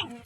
Tulak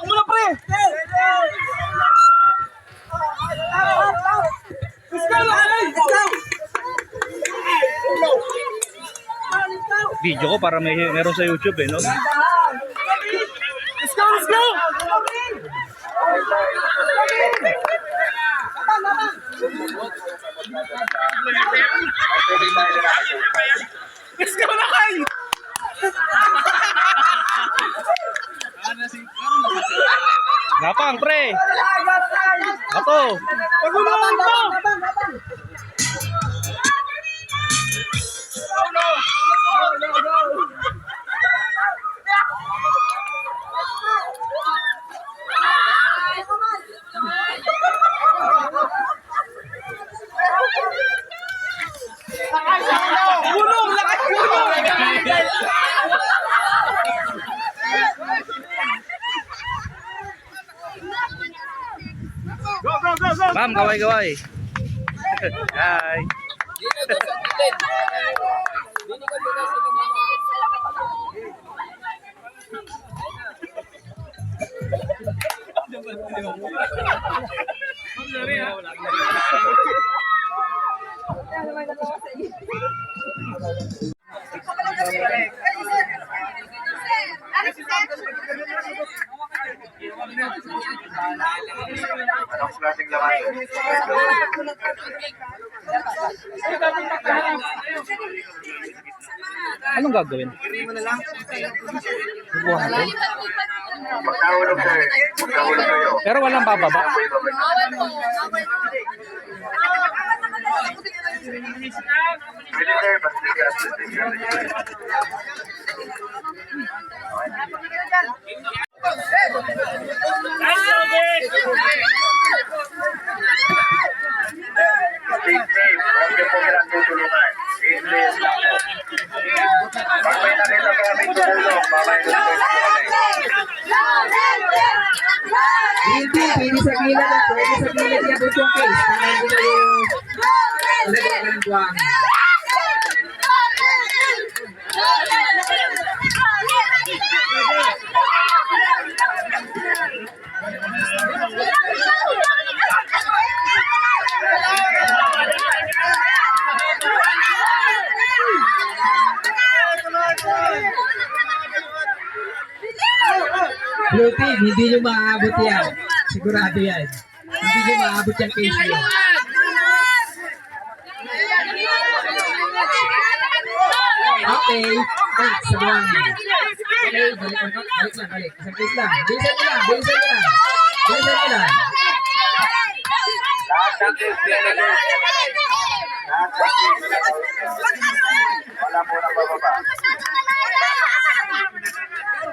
mo na, pre! Video ko para meron sa YouTube eh, no? Let's go, let's go! Let's go na kayo! Gapang, pre! Ato! Pagulungan mo! Gulong! Lakas gulong! Go, go, go, go! Ma'am, kaway-kaway. Hi. Anong gagawin? Bubuhan natin. Pero walang bababa. Hindi, pwede sa gilid na. Pwede sa gilid niya doon yung case. Para hindi na yung lagyan ng buwang. Blue team, hindi nyo maaabot yan. Sigurado yan. Hindi nyo maaabot yung case nyo. Okay. Ah, sa buwan. Okay, balik. Isang case lang. Bilisan nyo lang. Bilisan nyo lang.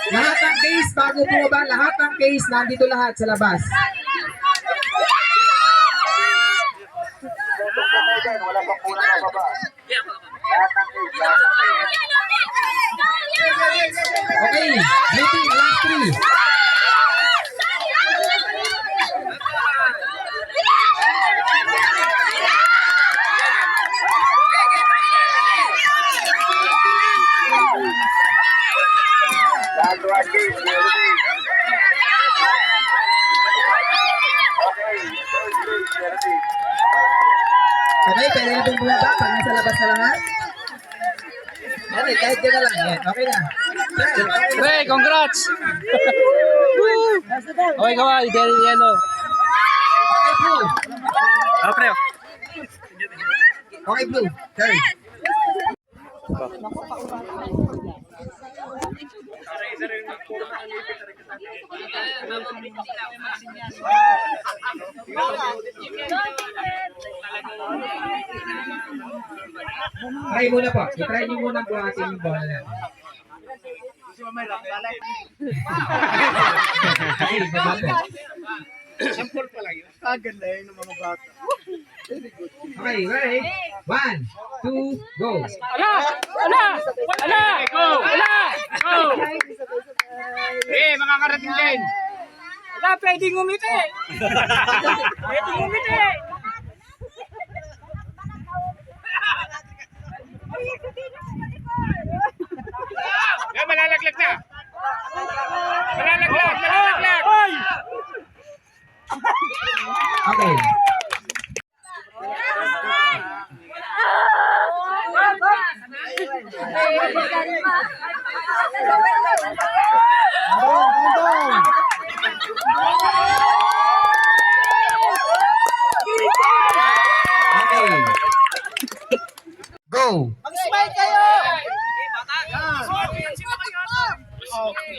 Lahat ng case, bago bumaba, lahat ng case, nandito lahat sa labas. Okay, meeting, last three. Okay, pwede na itong bumaba pag nasa labas na lahat. Okay, kahit ka na lang. Yan, okay na. Pre, congrats! Okay, kaway. Yellow. Okay, blue. Ah, pre. Okay, blue. Third. Try muna po. I-try nyo muna buhatin yung bola natin. Okay, baba po. Sample pa lang yun. Kaganda yun ng mga bata. Okay, ready? 1, 2, go! Ala! Ala! Ala! Go! Ala! Go! Len. Wala, pwedeng umiti. Pwedeng umiti. Malalaglag na. Malalaglag. Okay. Okay. Go. Mag-smile kayo. Okay.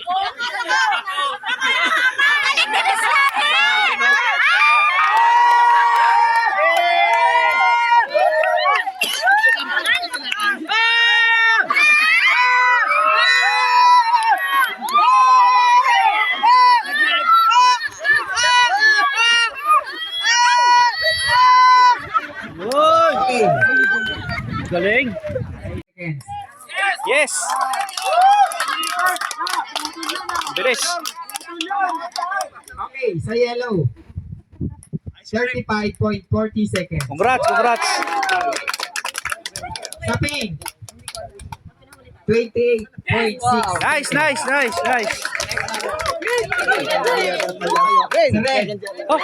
Galing. Seconds. Yes. Bilis. Okay, sa yellow. 35.40 seconds. Congrats, congrats. Sa pink. 28.6. Nice, nice, nice, nice. Sa red. Oh,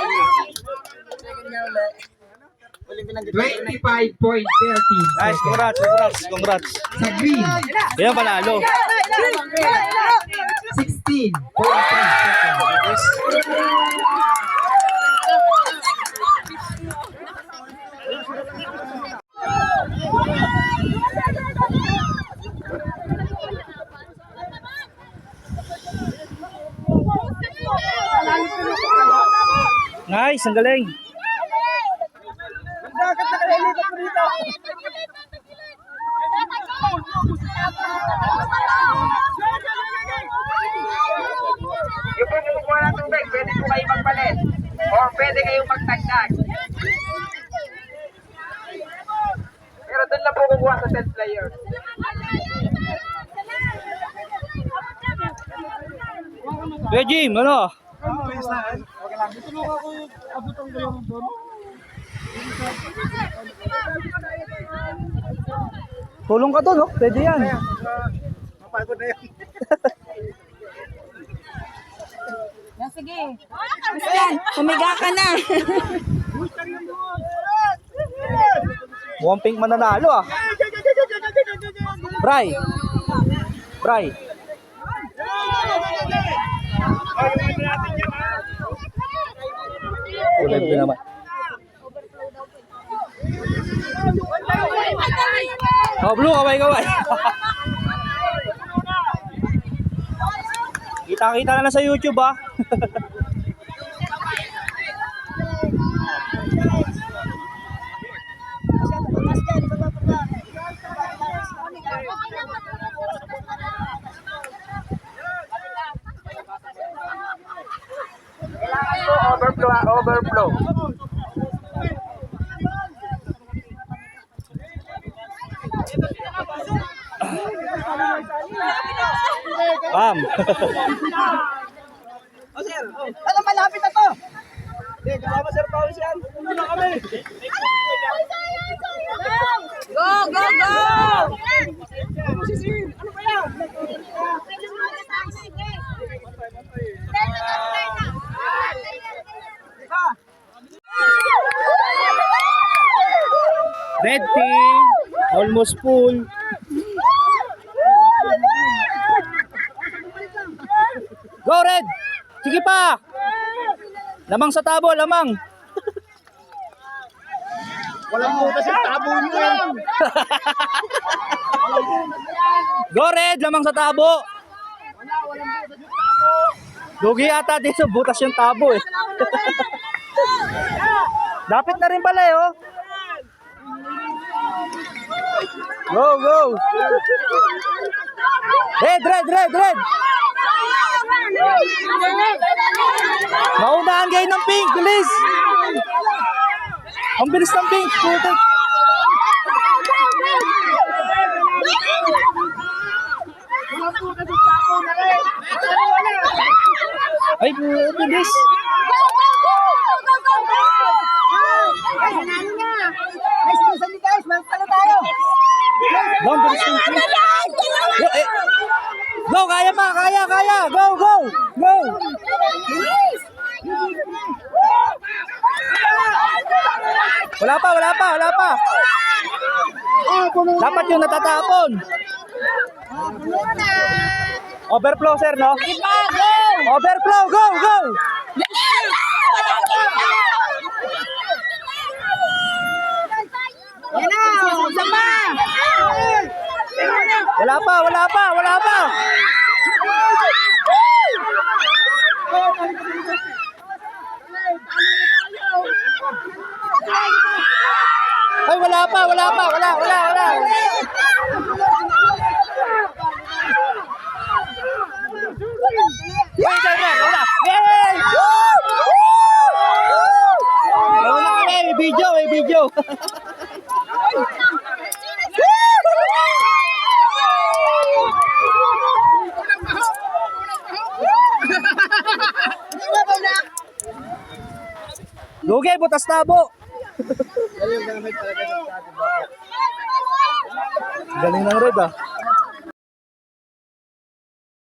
25.30. nice, congrats, congrats, congrats. Sa green. Kaya panalo. 16.5 seconds. Nice, ang galing. Yung po kumukuha ng tubig, pwede po kayo magpalit. O pwede kayong magtagdag. Pero doon lang po kukuha sa 10 players. Kuya Jim, ano? Tulong ka doon, oh. Pwede yan. Mapagod na yan. Sige. Yan, humiga ka na. Mukhang pink mananalo, ah. Bray. Bray. Kulay blue naman. Oh, blue, kaway, kaway. Kita-kita na lang sa YouTube, ah. Kailangan po overflow, overflow. Bam. Ano, malapit na to. Hindi, kasama Sir Paus yan. Ano na kami? Go, go, go! Ano ba yan? Red team. Almost full. Go, Red! Sige pa! Lamang sa tabo, lamang. Walang butas yung tabo nyo yan. Go, Red! Lamang sa tabo. Lugi ata dito, butas yung tabo eh. Lapit na rin pala eh, oh. Go, go! Red, red, red, red! Maunahan kayo ng pink, bilis! Ang bilis ng pink, putik! Walang butas yung tabo. Ay, bilis. Down, bilis. Go, kaya pa, kaya. Go, go, go. Wala pa. Dapat yung natatapon. Overflow, sir, no? Overflow, go. Wala pa. Ay, wala pa. Wala. Yay! Wala kami, may video. Lugi, butas tabo. Galing ng red, ah.